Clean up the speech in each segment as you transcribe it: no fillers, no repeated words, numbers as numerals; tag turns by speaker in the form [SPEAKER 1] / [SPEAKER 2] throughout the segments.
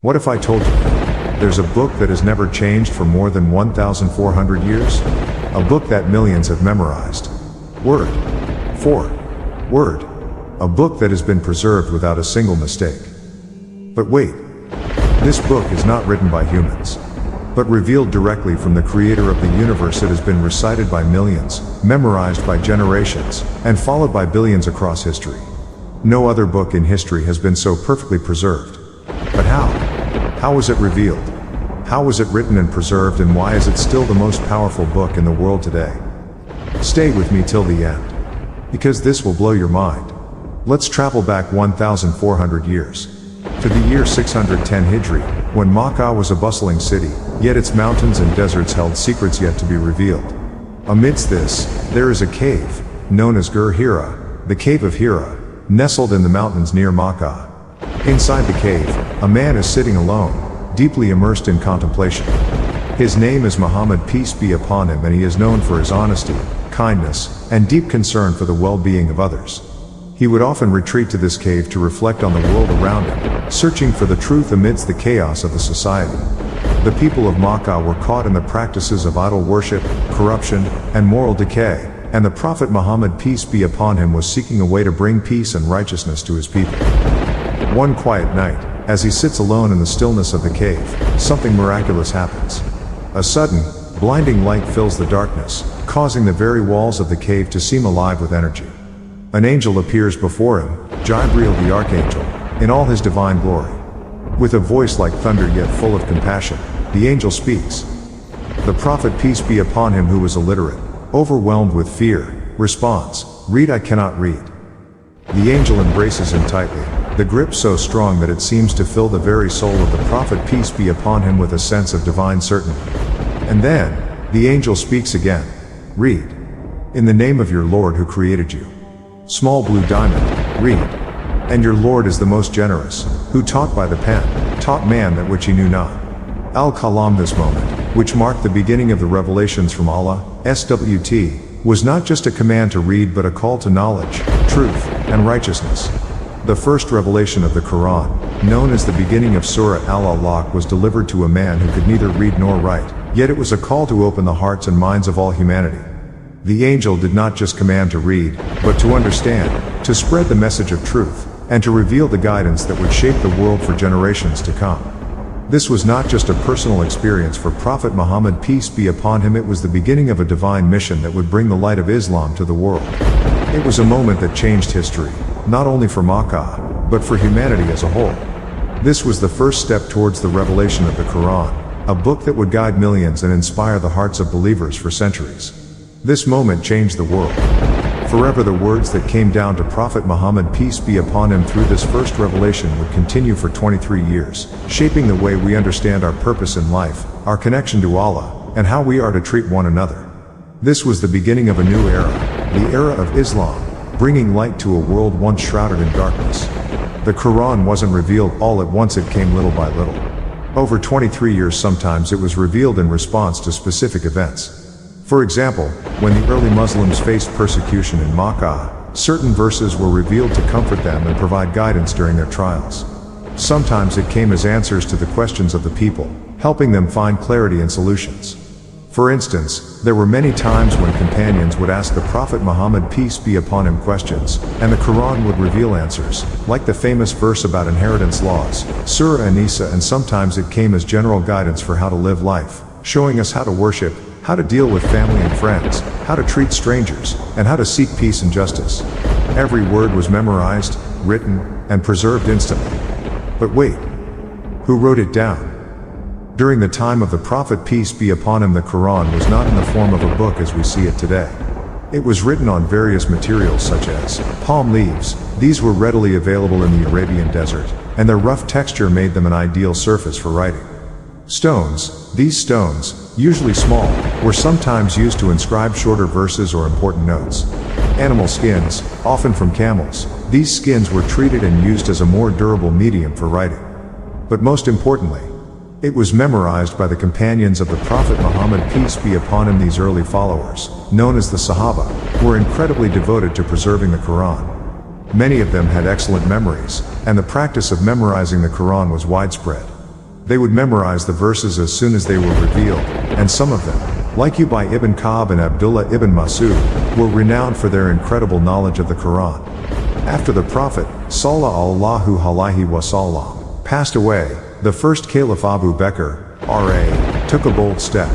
[SPEAKER 1] What if I told you there's a book that has never changed for more than 1,400 years? A book that millions have memorized. Word for word. A book that has been preserved without a single mistake. But wait, this book is not written by humans, but revealed directly from the creator of the universe. It has been recited by millions, memorized by generations, and followed by billions across history. No other book in history has been so perfectly preserved. But how? How was it revealed? How was it written and preserved, and why is it still the most powerful book in the world today? Stay with me till the end, because this will blow your mind. Let's travel back 1,400 years, to the year 610 Hijri, when Makkah was a bustling city, yet its mountains and deserts held secrets yet to be revealed. Amidst this, there is a cave, known as Hira, the Cave of Hira, nestled in the mountains near Makkah. Inside the cave, a man is sitting alone, deeply immersed in contemplation. His name is Muhammad, peace be upon him, and he is known for his honesty, kindness, and deep concern for the well-being of others. He would often retreat to this cave to reflect on the world around him, searching for the truth amidst the chaos of the society. The people of Makkah were caught in the practices of idol worship, corruption, and moral decay, and the Prophet Muhammad, peace be upon him, was seeking a way to bring peace and righteousness to his people. One quiet night, as he sits alone in the stillness of the cave, something miraculous happens. A sudden, blinding light fills the darkness, causing the very walls of the cave to seem alive with energy. An angel appears before him, Jibreel the archangel, in all his divine glory. With a voice like thunder yet full of compassion, the angel speaks. The Prophet, peace be upon him, who was illiterate, overwhelmed with fear, responds, "Read, I cannot read." The angel embraces him tightly, the grip so strong that it seems to fill the very soul of the Prophet, peace be upon him, with a sense of divine certainty. And then, the angel speaks again. "Read. In the name of your Lord who created you. Small blue diamond, read. And your Lord is the most generous, who taught by the pen, taught man that which he knew not." Al-Kalam. This moment, which marked the beginning of the revelations from Allah, SWT, was not just a command to read but a call to knowledge, truth, and righteousness. The first revelation of the Quran, known as the beginning of Surah Al-Alaq, was delivered to a man who could neither read nor write, yet it was a call to open the hearts and minds of all humanity. The angel did not just command to read, but to understand, to spread the message of truth, and to reveal the guidance that would shape the world for generations to come. This was not just a personal experience for Prophet Muhammad, peace be upon him, it was the beginning of a divine mission that would bring the light of Islam to the world. It was a moment that changed history, not only for Makkah, but for humanity as a whole. This was the first step towards the revelation of the Quran, a book that would guide millions and inspire the hearts of believers for centuries. This moment changed the world. Forever, the words that came down to Prophet Muhammad, peace be upon him, through this first revelation would continue for 23 years, shaping the way we understand our purpose in life, our connection to Allah, and how we are to treat one another. This was the beginning of a new era, the era of Islam, bringing light to a world once shrouded in darkness. The Quran wasn't revealed all at once, it came little by little. Over 23 years, sometimes it was revealed in response to specific events. For example, when the early Muslims faced persecution in Makkah, certain verses were revealed to comfort them and provide guidance during their trials. Sometimes it came as answers to the questions of the people, helping them find clarity and solutions. For instance, there were many times when companions would ask the Prophet Muhammad, peace be upon him, questions, and the Quran would reveal answers, like the famous verse about inheritance laws, Surah An-Nisa, and sometimes it came as general guidance for how to live life, showing us how to worship, how to deal with family and friends, how to treat strangers, and how to seek peace and justice. Every word was memorized, written, and preserved instantly. But wait, who wrote it down? During the time of the Prophet, peace be upon him, the Quran was not in the form of a book as we see it today. It was written on various materials such as palm leaves. These were readily available in the Arabian desert, and their rough texture made them an ideal surface for writing. Stones. These stones, usually small, were sometimes used to inscribe shorter verses or important notes. Animal skins, often from camels. These skins were treated and used as a more durable medium for writing. But most importantly, it was memorized by the companions of the Prophet Muhammad, peace be upon him. These early followers, known as the Sahaba, were incredibly devoted to preserving the Quran. Many of them had excellent memories, and the practice of memorizing the Quran was widespread. They would memorize the verses as soon as they were revealed, and some of them, like Ubay ibn Ka'b and Abdullah ibn Mas'ud, were renowned for their incredible knowledge of the Quran. After the Prophet, sallallahu alayhi wasallam, passed away, the first Caliph Abu Bakr, R.A., took a bold step.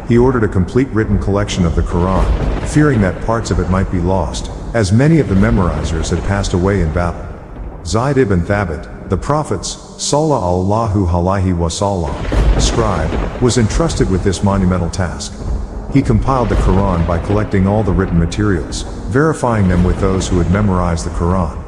[SPEAKER 1] He ordered a complete written collection of the Quran, fearing that parts of it might be lost, as many of the memorizers had passed away in battle. Zayd ibn Thabit, the Prophet's sallallahu alayhi wasallam scribe, was entrusted with this monumental task. He compiled the Quran by collecting all the written materials, verifying them with those who had memorized the Quran.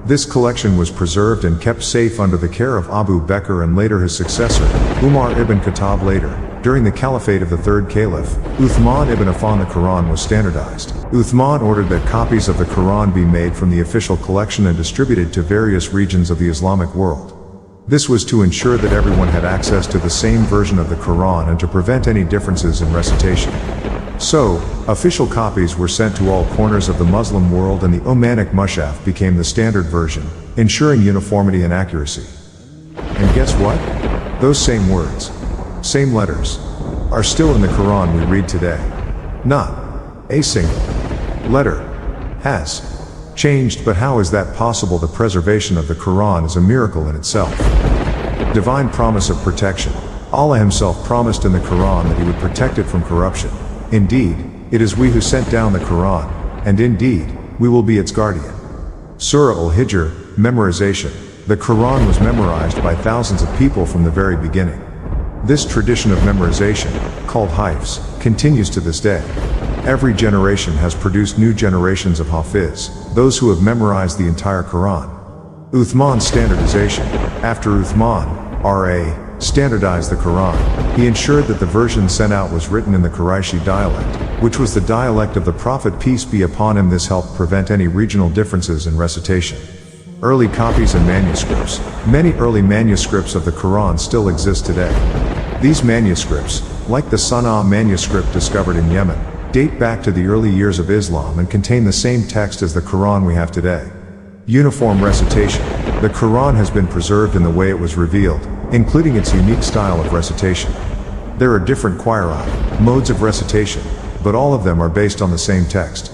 [SPEAKER 1] This collection was preserved and kept safe under the care of Abu Bakr and later his successor, Umar ibn Khattab. Later, during the caliphate of the third caliph, Uthman ibn Affan, the Quran was standardized. Uthman ordered that copies of the Quran be made from the official collection and distributed to various regions of the Islamic world. This was to ensure that everyone had access to the same version of the Quran and to prevent any differences in recitation. So, official copies were sent to all corners of the Muslim world, and the Omanic Mushaf became the standard version, ensuring uniformity and accuracy. And guess what? Those same words, same letters, are still in the Quran we read today. Not a single letter has changed. But how is that possible? The preservation of the Quran is a miracle in itself. Divine promise of protection. Allah himself promised in the Quran that he would protect it from corruption. Indeed, it is we who sent down the Quran, and indeed, we will be its guardian. Surah Al-Hijr, memorization. The Quran was memorized by thousands of people from the very beginning. This tradition of memorization, called hifz, continues to this day. Every generation has produced new generations of hafiz, those who have memorized the entire Quran. Uthman's standardization. After Uthman, R.A., standardized the Quran, he ensured that the version sent out was written in the Qurayshi dialect, which was the dialect of the Prophet, peace be upon him. This helped prevent any regional differences in recitation. Early copies and manuscripts. Many early manuscripts of the Quran still exist today. These manuscripts, like the Sana'a manuscript discovered in Yemen, date back to the early years of Islam and contain the same text as the Quran we have today. Uniform recitation. The Quran has been preserved in the way it was revealed, including its unique style of recitation. There are different qira'at, modes of recitation, but all of them are based on the same text.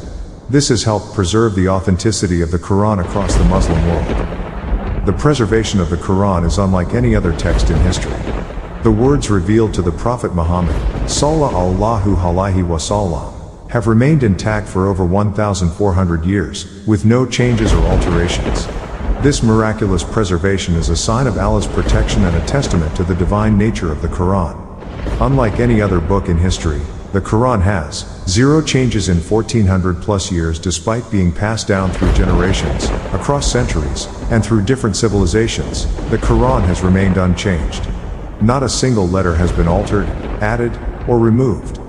[SPEAKER 1] This has helped preserve the authenticity of the Quran across the Muslim world. The preservation of the Quran is unlike any other text in history. The words revealed to the Prophet Muhammad, sallallahu alayhi wasallam, have remained intact for over 1,400 years, with no changes or alterations. This miraculous preservation is a sign of Allah's protection and a testament to the divine nature of the Quran. Unlike any other book in history, the Quran has zero changes in 1400 plus years, despite being passed down through generations, across centuries, and through different civilizations. The Quran has remained unchanged. Not a single letter has been altered, added, or removed.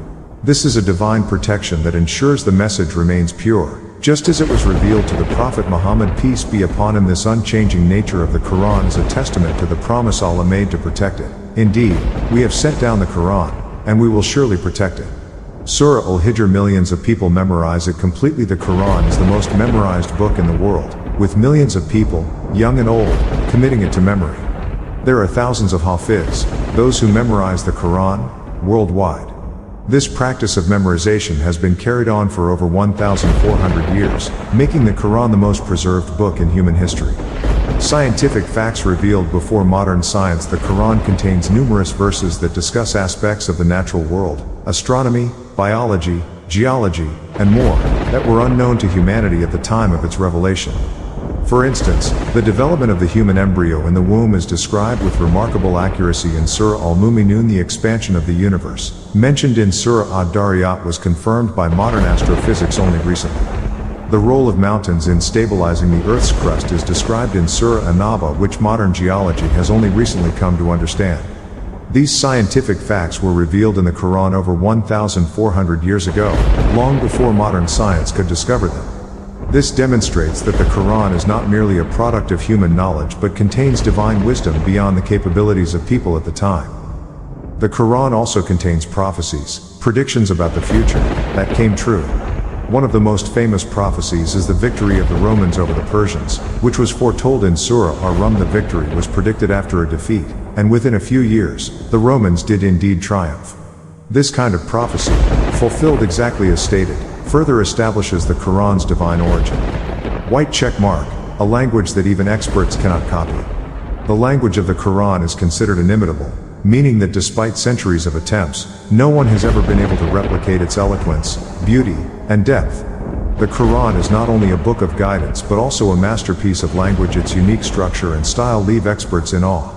[SPEAKER 1] This is a divine protection that ensures the message remains pure, just as it was revealed to the Prophet Muhammad, peace be upon him. This unchanging nature of the Quran is a testament to the promise Allah made to protect it. Indeed, we have sent down the Quran, and we will surely protect it. Surah Al-Hijr. Millions of people memorize it completely. The Quran is the most memorized book in the world, with millions of people, young and old, committing it to memory. There are thousands of hafiz, those who memorize the Quran, worldwide. This practice of memorization has been carried on for over 1,400 years, making the Quran the most preserved book in human history. Scientific facts revealed before modern science. The Quran contains numerous verses that discuss aspects of the natural world, astronomy, biology, geology, and more, that were unknown to humanity at the time of its revelation. For instance, the development of the human embryo in the womb is described with remarkable accuracy in Surah Al-Mu'minun. The expansion of the universe, mentioned in Surah Ad-Dariyat, was confirmed by modern astrophysics only recently. The role of mountains in stabilizing the Earth's crust is described in Surah An-Naba, which modern geology has only recently come to understand. These scientific facts were revealed in the Quran over 1,400 years ago, long before modern science could discover them. This demonstrates that the Quran is not merely a product of human knowledge but contains divine wisdom beyond the capabilities of people at the time. The Quran also contains prophecies, predictions about the future, that came true. One of the most famous prophecies is the victory of the Romans over the Persians, which was foretold in Surah Ar-Rum. The victory was predicted after a defeat, and within a few years, the Romans did indeed triumph. This kind of prophecy, fulfilled exactly as stated, further establishes the Quran's divine origin. White check mark, a language that even experts cannot copy. The language of the Quran is considered inimitable, meaning that despite centuries of attempts, no one has ever been able to replicate its eloquence, beauty, and depth. The Quran is not only a book of guidance but also a masterpiece of language. Its unique structure and style leave experts in awe.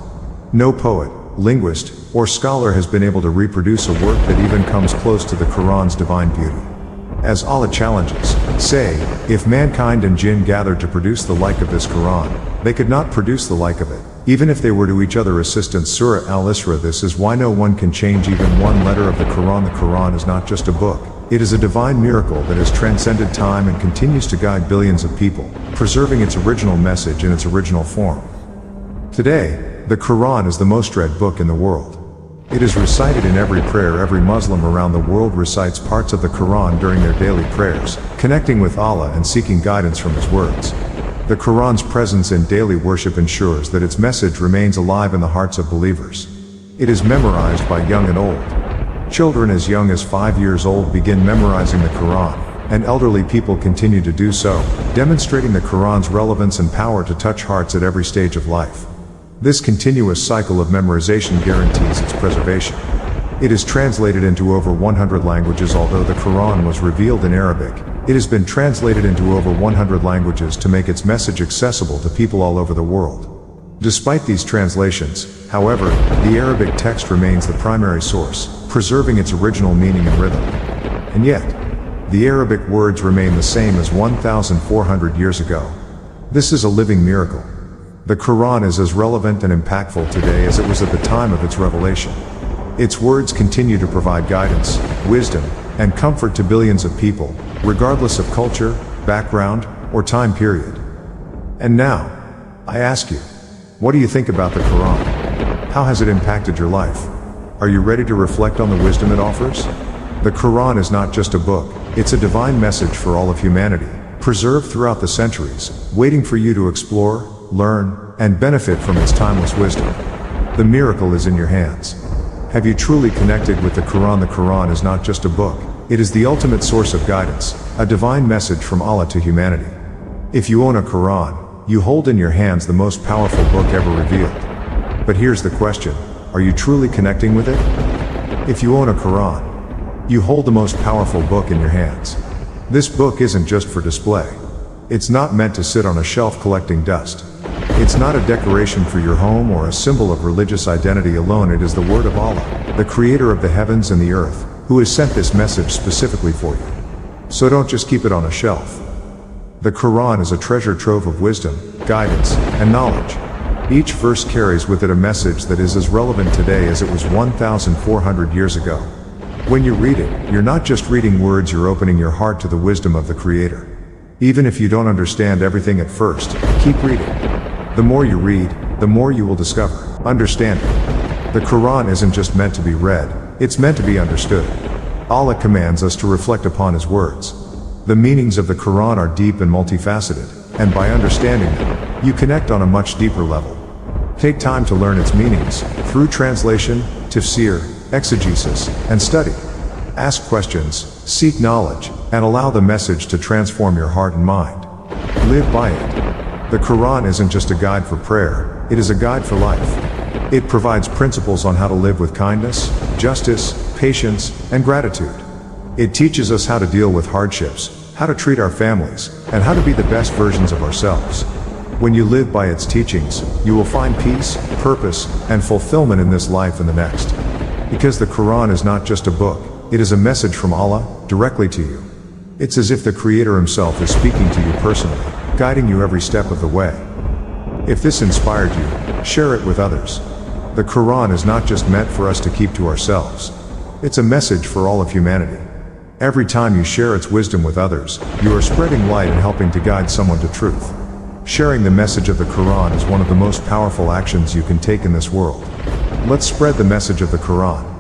[SPEAKER 1] No poet, linguist, or scholar has been able to reproduce a work that even comes close to the Quran's divine beauty. As Allah challenges, say, if mankind and jinn gathered to produce the like of this Quran, they could not produce the like of it, even if they were to each other assistants. Surah Al-Isra. This is why no one can change even one letter of the Quran. The Quran is not just a book. It is a divine miracle that has transcended time and continues to guide billions of people, preserving its original message in its original form. Today, the Quran is the most read book in the world. It is recited in every prayer. Every Muslim around the world recites parts of the Quran during their daily prayers, connecting with Allah and seeking guidance from His words. The Quran's presence in daily worship ensures that its message remains alive in the hearts of believers. It is memorized by young and old. Children as young as 5 years old begin memorizing the Quran, and elderly people continue to do so, demonstrating the Quran's relevance and power to touch hearts at every stage of life. This continuous cycle of memorization guarantees its preservation. It is translated into over 100 languages. Although the Quran was revealed in Arabic, it has been translated into over 100 languages to make its message accessible to people all over the world. Despite these translations, however, the Arabic text remains the primary source, preserving its original meaning and rhythm. And yet, the Arabic words remain the same as 1,400 years ago. This is a living miracle. The Quran is as relevant and impactful today as it was at the time of its revelation. Its words continue to provide guidance, wisdom, and comfort to billions of people, regardless of culture, background, or time period. And now, I ask you, what do you think about the Quran? How has it impacted your life? Are you ready to reflect on the wisdom it offers? The Quran is not just a book, it's a divine message for all of humanity, preserved throughout the centuries, waiting for you to explore, learn, and benefit from its timeless wisdom. The miracle is in your hands. Have you truly connected with the Quran? The Quran is not just a book, it is the ultimate source of guidance, a divine message from Allah to humanity. If you own a Quran, you hold in your hands the most powerful book ever revealed. But here's the question, are you truly connecting with it? If you own a Quran, you hold the most powerful book in your hands. This book isn't just for display. It's not meant to sit on a shelf collecting dust. It's not a decoration for your home or a symbol of religious identity alone. It is the word of Allah, the creator of the heavens and the earth, who has sent this message specifically for you. So don't just keep it on a shelf. The Quran is a treasure trove of wisdom, guidance, and knowledge. Each verse carries with it a message that is as relevant today as it was 1,400 years ago. When you read it, you're not just reading words, you're opening your heart to the wisdom of the Creator. Even if you don't understand everything at first, keep reading. The more you read, the more you will discover. Understanding. The Quran isn't just meant to be read, it's meant to be understood. Allah commands us to reflect upon His words. The meanings of the Quran are deep and multifaceted, and by understanding them, you connect on a much deeper level. Take time to learn its meanings, through translation, tafsir, exegesis, and study. Ask questions, seek knowledge, and allow the message to transform your heart and mind. Live by it. The Quran isn't just a guide for prayer, it is a guide for life. It provides principles on how to live with kindness, justice, patience, and gratitude. It teaches us how to deal with hardships, how to treat our families, and how to be the best versions of ourselves. When you live by its teachings, you will find peace, purpose, and fulfillment in this life and the next. Because the Quran is not just a book, it is a message from Allah, directly to you. It's as if the Creator Himself is speaking to you personally, guiding you every step of the way. If this inspired you, share it with others. The Quran is not just meant for us to keep to ourselves. It's a message for all of humanity. Every time you share its wisdom with others, you are spreading light and helping to guide someone to truth. Sharing the message of the Quran is one of the most powerful actions you can take in this world. Let's spread the message of the Quran.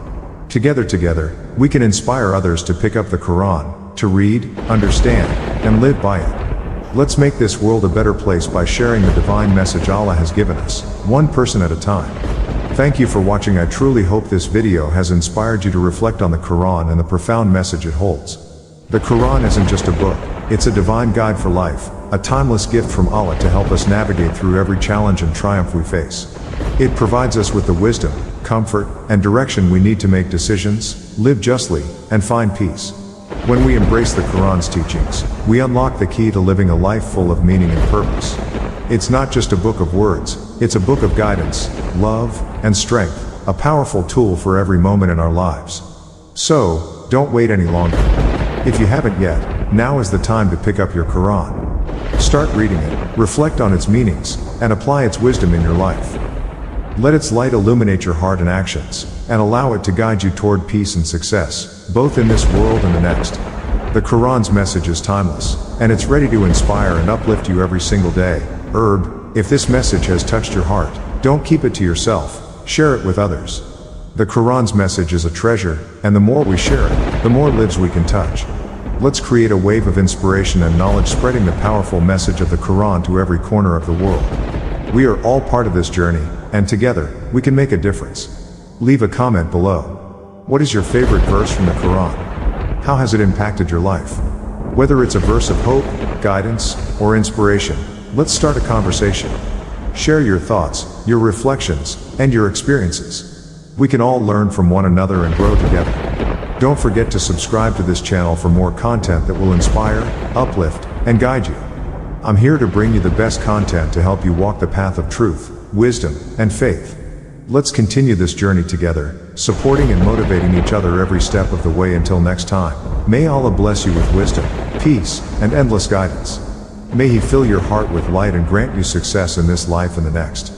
[SPEAKER 1] Together, we can inspire others to pick up the Quran, to read, understand, and live by it. Let's make this world a better place by sharing the divine message Allah has given us, one person at a time. Thank you for watching. I truly hope this video has inspired you to reflect on the Quran and the profound message it holds. The Quran isn't just a book, it's a divine guide for life, a timeless gift from Allah to help us navigate through every challenge and triumph we face. It provides us with the wisdom, comfort, and direction we need to make decisions, live justly, and find peace. When we embrace the Quran's teachings, we unlock the key to living a life full of meaning and purpose. It's not just a book of words, it's a book of guidance, love, and strength, a powerful tool for every moment in our lives. So, don't wait any longer. If you haven't yet, now is the time to pick up your Quran. Start reading it, reflect on its meanings, and apply its wisdom in your life. Let its light illuminate your heart and actions, and allow it to guide you toward peace and success, both in this world and the next. The Quran's message is timeless, and it's ready to inspire and uplift you every single day. If this message has touched your heart, don't keep it to yourself, share it with others. The Quran's message is a treasure, and the more we share it, the more lives we can touch. Let's create a wave of inspiration and knowledge, spreading the powerful message of the Quran to every corner of the world. We are all part of this journey, and together, we can make a difference. Leave a comment below. What is your favorite verse from the Quran? How has it impacted your life? Whether it's a verse of hope, guidance, or inspiration, let's start a conversation. Share your thoughts, your reflections, and your experiences. We can all learn from one another and grow together. Don't forget to subscribe to this channel for more content that will inspire, uplift, and guide you. I'm here to bring you the best content to help you walk the path of truth, wisdom, and faith. Let's continue this journey together, supporting and motivating each other every step of the way. Until next time, may Allah bless you with wisdom, peace, and endless guidance. May He fill your heart with light and grant you success in this life and the next.